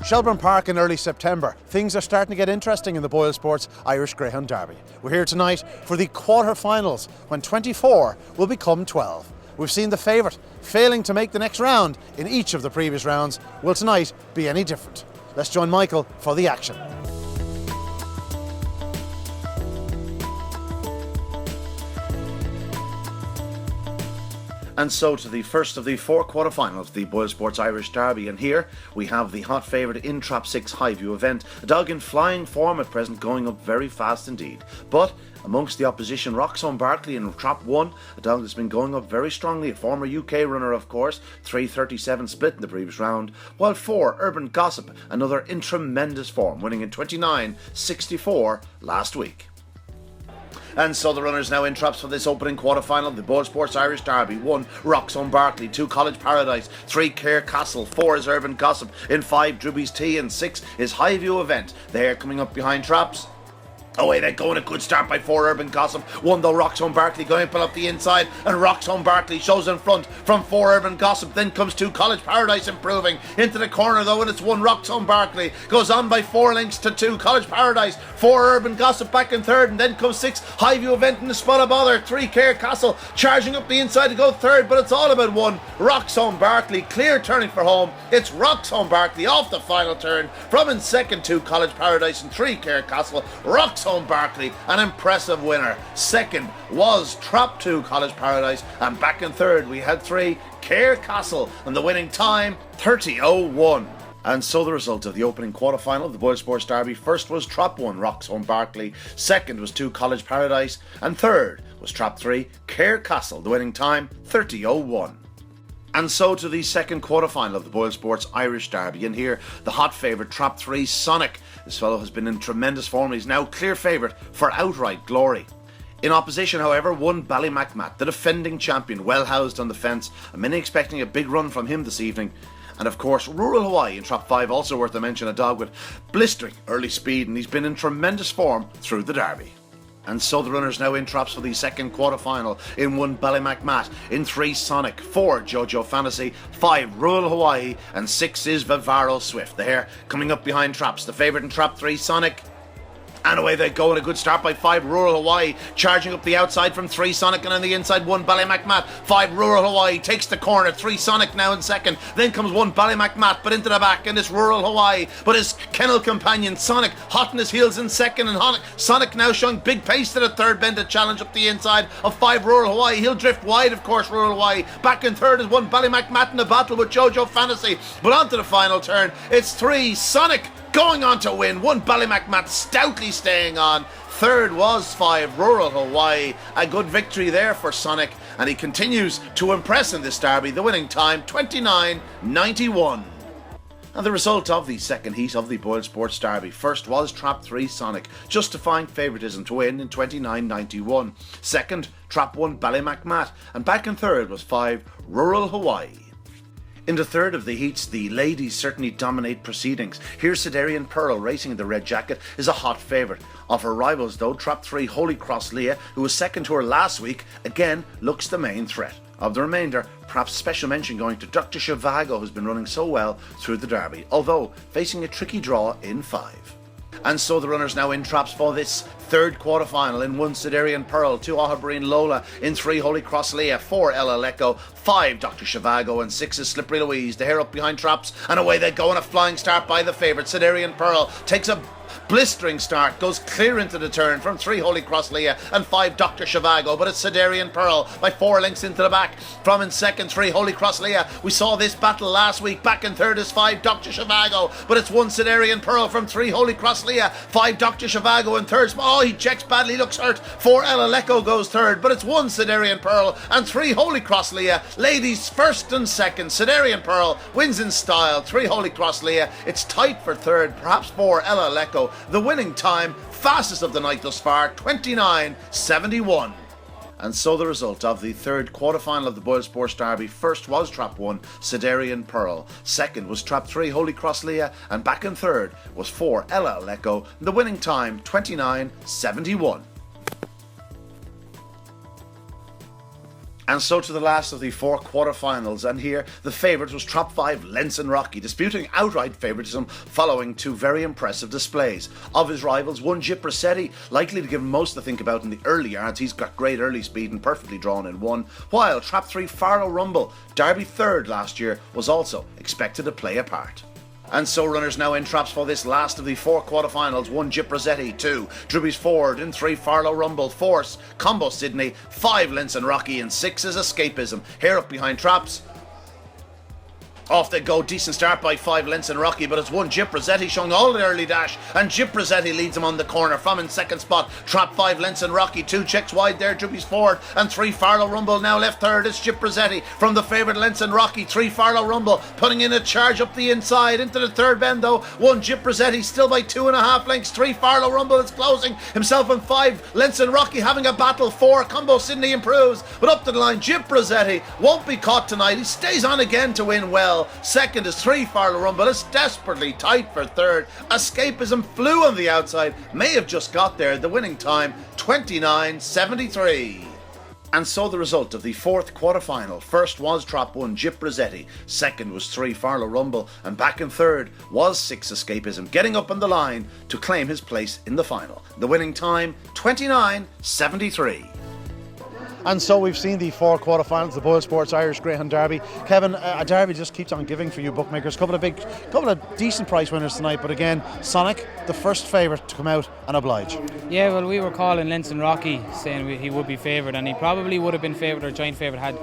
Shelbourne Park in early September. Things are starting to get interesting in the Boylesports Irish Greyhound Derby. We're here tonight for the quarter-finals when 24 will become 12. We've seen the favourite failing to make the next round in each of the previous rounds. Will tonight be any different? Let's join Michael for the action. And so to the first of the four quarterfinals, the Boylesports Irish Derby, and here we have the hot favourite in Trap 6 Highview event, a dog in flying form at present, going up very fast indeed. But amongst the opposition, Roxhome Barkley in Trap 1, a dog that's been going up very strongly, a former UK runner of course, 3:37 split in the previous round, while 4 Urban Gossip, another in tremendous form, winning in 29.64 last week. And so the runners now in traps for this opening quarter-final, the Boylesports Irish Derby. 1, Roxhome Barkley. 2, College Paradise. 3, Care Castle. 4 is Urban Gossip. In 5, Drewby's Tea. And 6 is Highview Event. They're coming up behind traps. Away they go, in a good start by 4 Urban Gossip. 1 though, Roxhome Barkley going up the inside, and Roxhome Barkley shows in front from 4 Urban Gossip. Then comes 2 College Paradise improving into the corner though, and it's 1 Roxhome Barkley goes on by 4 lengths to 2 College Paradise. 4 Urban Gossip back in third, and then comes 6 Highview Event in the spot of bother. 3 Care Castle charging up the inside to go third, but it's all about 1 Roxhome Barkley clear turning for home. It's Roxhome Barkley off the final turn from in second, 2 College Paradise and 3 Care Castle. Roxhome Barkley, an impressive winner. Second was Trap 2 College Paradise, and back in third we had 3 Care Castle, and the winning time 30.01. And so the result of the opening quarter-final of the Boylesports Derby: first was Trap 1 Roxhome Barkley, second was 2 College Paradise, and third was Trap 3 Care Castle, the winning time 30.01. And so to the second quarter-final of the Boylesports Irish Derby, and here the hot favourite Trap 3 Sonic. This fellow has been in tremendous form. He's now clear favourite for outright glory. In opposition, however, 1 Ballymacmat, the defending champion, well housed on the fence, and many expecting a big run from him this evening. And of course, Rural Hawaii in Trap 5, also worth a mention, a dog with blistering early speed, and he's been in tremendous form through the Derby. And so the runners now in traps for the second quarter-final. In 1 Ballymacmat, in 3 Sonic, 4 Jojo Fantasy, 5 Rural Hawaii, and 6 is Vivaro Swift. The hare coming up behind traps. The favourite in Trap 3 Sonic. And away they go, in a good start by 5 Rural Hawaii, charging up the outside from 3 Sonic, and on the inside 1 Ballymacmat. 5 Rural Hawaii takes the corner, 3 Sonic now in second, then comes 1 Ballymacmat, but into the back, and it's Rural Hawaii, but his kennel companion Sonic hot on his heels in second, and Sonic now showing big pace to the third bend to challenge up the inside of 5 Rural Hawaii. He'll drift wide, of course, Rural Hawaii. Back in third is 1 Ballymacmat in the battle with Jojo Fantasy, but onto the final turn, it's 3 Sonic going on to win. 1 Ballymacmat stoutly staying on. Third was 5 Rural Hawaii. A good victory there for Sonic, and he continues to impress in this derby. The winning time 29.91. And the result of the second heat of the Boylesports Derby: first was Trap 3 Sonic, justifying favouritism to win in 29.91. Second, Trap 1 Ballymacmat, and back in third was 5 Rural Hawaii. In the third of the heats, the ladies certainly dominate proceedings. Here's Siderian Pearl racing in the red jacket, is a hot favourite. Of her rivals though, Trap 3 Holy Cross Leah, who was second to her last week, again looks the main threat. Of the remainder, perhaps special mention going to Dr. Shivago, who's been running so well through the Derby, although facing a tricky draw in 5. And so the runners now in traps for this third quarter-final. In 1 Siderian Pearl, 2 Ohabreen Lola, in 3 Holy Cross Leah, 4 Ella Lecco, 5 Dr. Shivago, and 6 is Slippery Louise. The hare up behind traps, and away they go in a flying start by the favourite. Siderian Pearl takes a blistering start, goes clear into the turn from 3 Holy Cross Leah and 5 Dr. Shivago, but it's Siderian Pearl by 4 lengths into the back from in second 3 Holy Cross Leah. We saw this battle last week. Back in third is 5 Dr. Shivago, but it's 1 Siderian Pearl from 3 Holy Cross Leah, 5 Dr. Shivago in third. Oh, he checks badly, looks hurt. 4 Ella Lecco goes third, but it's 1 Siderian Pearl and 3 Holy Cross Leah. Ladies first and second. Siderian Pearl wins in style. 3 Holy Cross Leah. It's tight for third, perhaps 4 Ella Lecco. The winning time, fastest of the night thus far, 29.71. And so the result of the third quarter-final of the Boylesports Derby: first was Trap 1 Siderian Pearl, second was Trap 3 Holy Cross Leah, and back in third was 4 Ella Lecco. The winning time 29.71. And so to the last of the 4 quarterfinals, and here the favourite was Trap 5 Lenson Rocky, disputing outright favouritism following 2 very impressive displays. Of his rivals, one Jip Rossetti, likely to give him most to think about in the early yards. He's got great early speed and perfectly drawn in 1, while Trap 3 Farlow Rumble, Derby third last year, was also expected to play a part. And so runners now in traps for this last of the 4 quarterfinals. 1 Jip Rossetti, 2 Drewby's Ford, in 3 Farlow Rumble, Force, Combo Sydney, 5 Lenson Rocky, and 6 is Escapism. Here up behind traps. Off they go, decent start by 5 Lenson Rocky, but it's 1 Jip Rossetti showing all the early dash, and Jip Rossetti leads him on the corner from in second spot. Trap 5 Lenson Rocky, 2 checks wide there, Drewby's Ford, and 3 Farlow Rumble now left third. It's Jip Rossetti from the favourite Lenson Rocky. 3 Farlow Rumble putting in a charge up the inside into the third bend though. 1 Jip Rossetti still by 2.5 lengths. 3 Farlow Rumble is closing himself, and 5 Lenson Rocky having a battle. 4 Combo Sydney improves, but up to the line Jip Rossetti won't be caught tonight. He stays on again to win well. Second is 3 Farlow Rumble. It's desperately tight for third. Escapism flew on the outside, may have just got there. The winning time 29.73. And so the result of the 4th quarterfinal. First was Trap 1 Jip Rossetti, second was 3 Farlow Rumble, and back in third was 6 Escapism, getting up on the line to claim his place in the final. The winning time 29.73. And so we've seen the 4 quarterfinals, the Boylesports Irish Greyhound Derby. Kevin, a derby just keeps on giving for you bookmakers. Couple of decent price winners tonight, but again, Sonic, the first favourite to come out and oblige. Yeah, well, we were calling Lenson Rocky, saying he would be favoured, and he probably would have been favoured or giant favourite had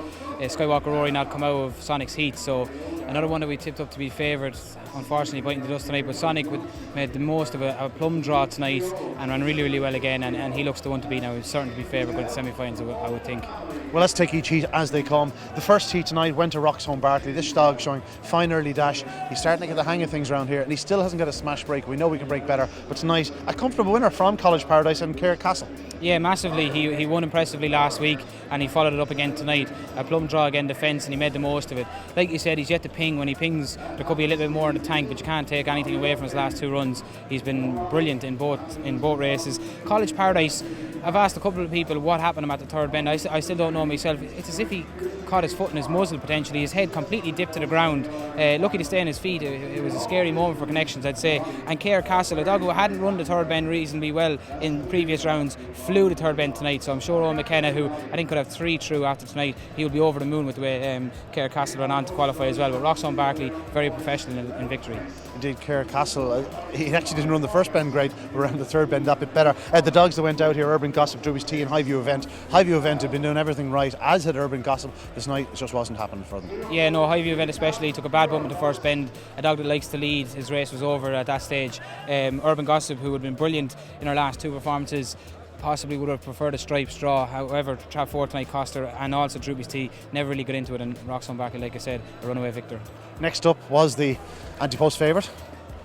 Skywalker Rory not come out of Sonic's heat. So another one that we tipped up to be favoured, unfortunately biting the dust tonight, but Sonic made the most of a plum draw tonight and ran really, really well again, and he looks the one to beat now. He's certain to be favoured by the semi-finals, I would think. Well, let's take each heat as they come. The first heat tonight went to Roxholm Barkley. This dog showing fine early dash. He's starting to get the hang of things around here, and he still hasn't got a smash break. We know we can break better, but tonight a comfortable winner from College Paradise and Kerr Castle. Yeah, massively. He won impressively last week, and he followed it up again tonight. A plum draw again, defence, and he made the most of it. Like you said, he's yet to ping. When he pings, there could be a little bit more in the tank, but you can't take anything away from his last 2 runs. He's been brilliant in both races. College Paradise, I've asked a couple of people what happened to him at the third bend. I still don't know myself. It's as if he caught his foot in his muzzle potentially. His head completely dipped to the ground. Lucky to stay on his feet. It was a scary moment for Connections, I'd say. And Kerr Castle, a dog who hadn't run the third bend reasonably well in previous rounds, flew the third bend tonight. So I'm sure Owen McKenna, who I think could have 3 through after tonight, he'll be over the moon with the way Kerr Castle ran on to qualify as well. But Roxholm Barkley, very professional in victory. Indeed, Kerr Castle, he actually didn't run the first bend great, but ran the third bend that bit better. The dogs that went out here, Urban Gossip, Drewby's Tea and Highview Event. Highview Event had been doing everything right, as had Urban Gossip. This night it just wasn't happening for them. Yeah, no, Highview Event especially took a bad bump at the first bend. A dog that likes to lead, his race was over at that stage. Urban Gossip, who had been brilliant in her last 2 performances, possibly would have preferred a striped straw. However, Trap 4 tonight cost her, and also Drewby's Tea never really got into it, and Roxholm Barkley, like I said, a runaway victor. Next up was the anti-post favourite,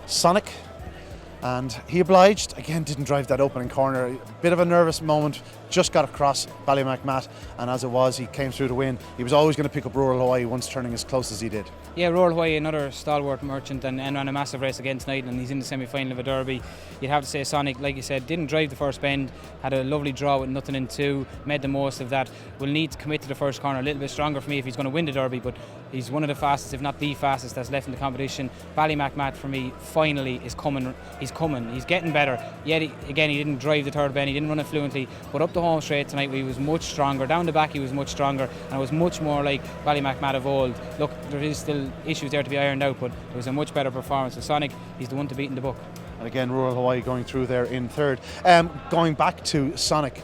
Sonic, and he obliged. Again, didn't drive that opening corner. A bit of a nervous moment, just got across Ballymacmat, and as it was, he came through to win. He was always going to pick up Rural Hawaii once turning as close as he did. Yeah, Rural Hawaii, another stalwart merchant, and ran a massive race again tonight, and he's in the semi-final of a derby. You'd have to say Sonic, like you said, didn't drive the first bend, had a lovely draw with nothing in 2, made the most of that. Will need to commit to the first corner a little bit stronger for me if he's going to win the derby, but he's one of the fastest, if not the fastest, that's left in the competition. Ballymacmat for me finally is coming. He's getting better. Yet again, he didn't drive the third bend, he didn't run it fluently, but up the home straight tonight he was much stronger. Down the back he was much stronger, and it was much more like Ballymacmat of old. Look, there is still issues there to be ironed out, but it was a much better performance. So Sonic, he's the one to beat in the book. And again, Rural Hawaii going through there in third. Going back to Sonic,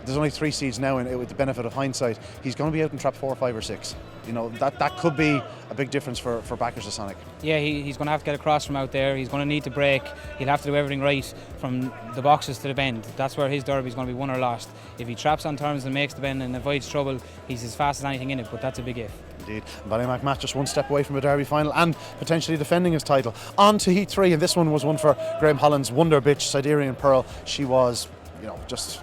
there's only 3 seeds now, and with the benefit of hindsight, he's going to be out in trap 4, 5 or 6. You know, that could be a big difference for backers of Sonic. Yeah, he's going to have to get across from out there. He's going to need to break. He'll have to do everything right from the boxes to the bend. That's where his derby is going to be won or lost. If he traps on turns and makes the bend and avoids trouble, he's as fast as anything in it, but that's a big if. Indeed. Ballymacmat just 1 step away from a derby final and potentially defending his title. On to Heat 3, and this one was one for Graham Holland's Wonder Bitch, Siderian Pearl. She was, just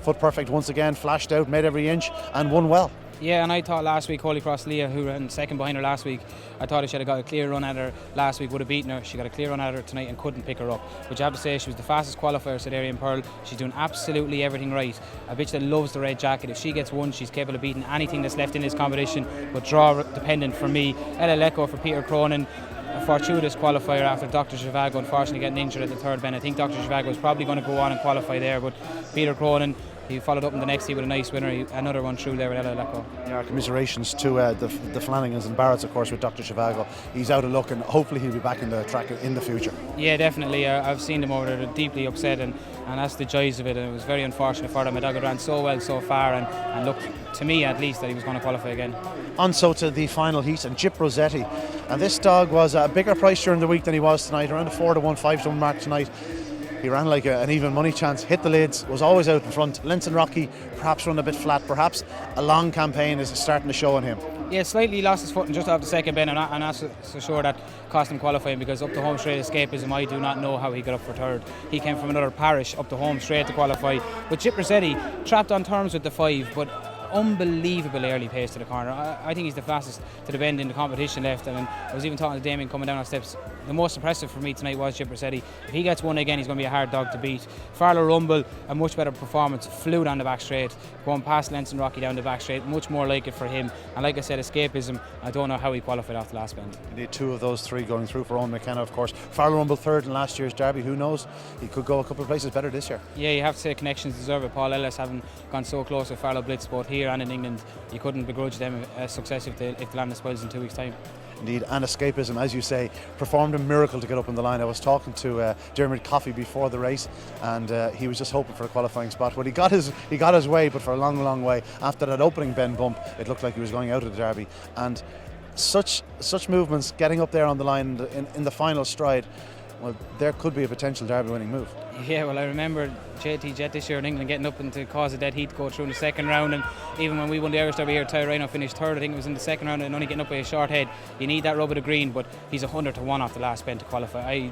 foot perfect once again, flashed out, made every inch, and won well. Yeah, and I thought last week Holy Cross Leah, who ran second behind her last week, I thought if she had got a clear run at her last week, would have beaten her. She got a clear run at her tonight and couldn't pick her up. But you have to say, she was the fastest qualifier, said Arian Pearl. She's doing absolutely everything right. A bitch that loves the red jacket. If she gets one, she's capable of beating anything that's left in this competition, but draw dependent for me. Ella Lecco for Peter Cronin. A fortuitous qualifier after Dr. Zhivago unfortunately getting injured at the third bend. I think Dr. Zhivago was probably going to go on and qualify there, but Peter Cronin, he followed up in the next heat with a nice winner, another one through there with Ella Lecco. Yeah, commiserations to the Flanagans and Barretts, of course, with Dr. Zhivago. He's out of luck, and hopefully he'll be back in the track in the future. Yeah, definitely. I've seen them over there. They're deeply upset, and that's the joys of it. And it was very unfortunate for them. My dog had ran so well so far, and looked, to me at least, that he was going to qualify again. On so to the final heat, and Jip Rossetti. And this dog was a bigger price during the week than he was tonight, around the 4 to 1, 5 to 1 mark tonight. He ran like an even money chance, hit the lids, was always out in front. Lenson Rocky perhaps run a bit flat, perhaps a long campaign is starting to show on him. Yeah, slightly lost his footing just off the second bend. I'm not so sure that cost him qualifying, because up the home straight escapism, I do not know how he got up for third. He came from another parish up the home straight to qualify. But Jip Rossetti trapped on terms with the 5, but unbelievable early pace to the corner. I think he's the fastest to the bend in the competition left, and I was even talking to Damien coming down our steps. The most impressive for me tonight was Jip Rossetti. If he gets one again, he's going to be a hard dog to beat. Farlow Rumble, a much better performance, flew down the back straight, going past Lenson Rocky down the back straight, much more like it for him. And like I said, escapism, I don't know how he qualified off the last bend. Indeed, 2 of those 3 going through for Owen McKenna, of course. Farlow Rumble third in last year's Derby, who knows? He could go a couple of places better this year. Yeah, you have to say connections deserve it. Paul Ellis having gone so close with Farlow Blitz both here and in England, you couldn't begrudge them a success if they land the spoils in 2 weeks' time. Indeed, and escapism, as you say, performed a miracle to get up on the line. I was talking to Dermot Coffey before the race, and he was just hoping for a qualifying spot. But he got his way, but for a long, long way. After that opening bend bump, it looked like he was going out of the Derby. And such movements, getting up there on the line in the final stride, well, there could be a potential Derby winning move. Yeah, well, I remember JT Jet this year in England getting up and to cause a dead heat to go through in the second round, and even when we won the Irish Derby here, Ty Rhino finished third. I think it was in the second round, and only getting up by a short head. You need that rub of the green, but he's 100 to 1 off the last bend to qualify. I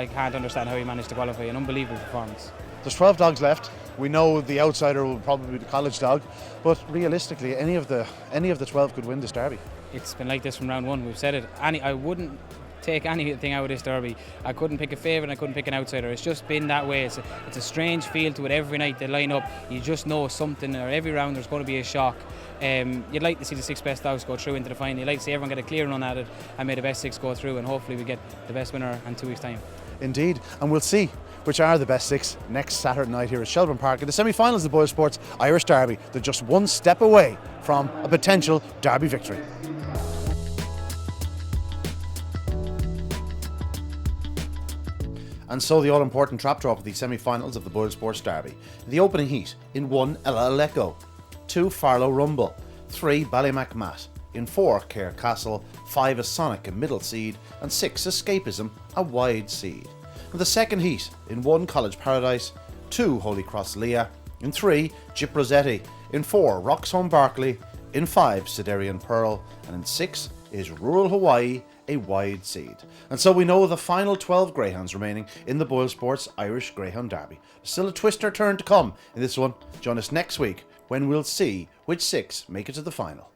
can't understand how he managed to qualify. An unbelievable performance. There's 12 dogs left. We know the outsider will probably be the college dog, but realistically, any of the 12 could win this Derby. It's been like this from round 1. We've said it. I wouldn't take anything out of this Derby. I couldn't pick a favourite, I couldn't pick an outsider. It's just been that way. It's a strange feel to it. Every night they line up, you just know something, or every round there's going to be a shock. You'd like to see the 6 best dogs go through into the final. You'd like to see everyone get a clear run at it and may the best 6 go through, and hopefully we get the best winner in 2 weeks' time. Indeed, and we'll see which are the best 6 next Saturday night here at Shelbourne Park in the semi-finals of the Boylesports Irish Derby. They're just 1 step away from a potential Derby victory. And so the all-important trap drop of the semi-finals of the Boylesports Derby. The opening heat, in 1, Ella Lecco, 2, Farlow Rumble, 3, Ballymac Matt, in 4, Cahir Castle, 5, a Sonic, a middle seed, and 6, Escapism, a wide seed. And the second heat, in 1, College Paradise, 2, Holy Cross Leah, in 3, Jip Rossetti, in 4, Roxholm Barkley, in 5, Siderian Pearl, and in 6 is Rural Hawaii, a wide seed. And so we know the final 12 greyhounds remaining in the Boylesports Irish Greyhound Derby. Still a twist or turn to come in this one. Join us next week when we'll see which 6 make it to the final.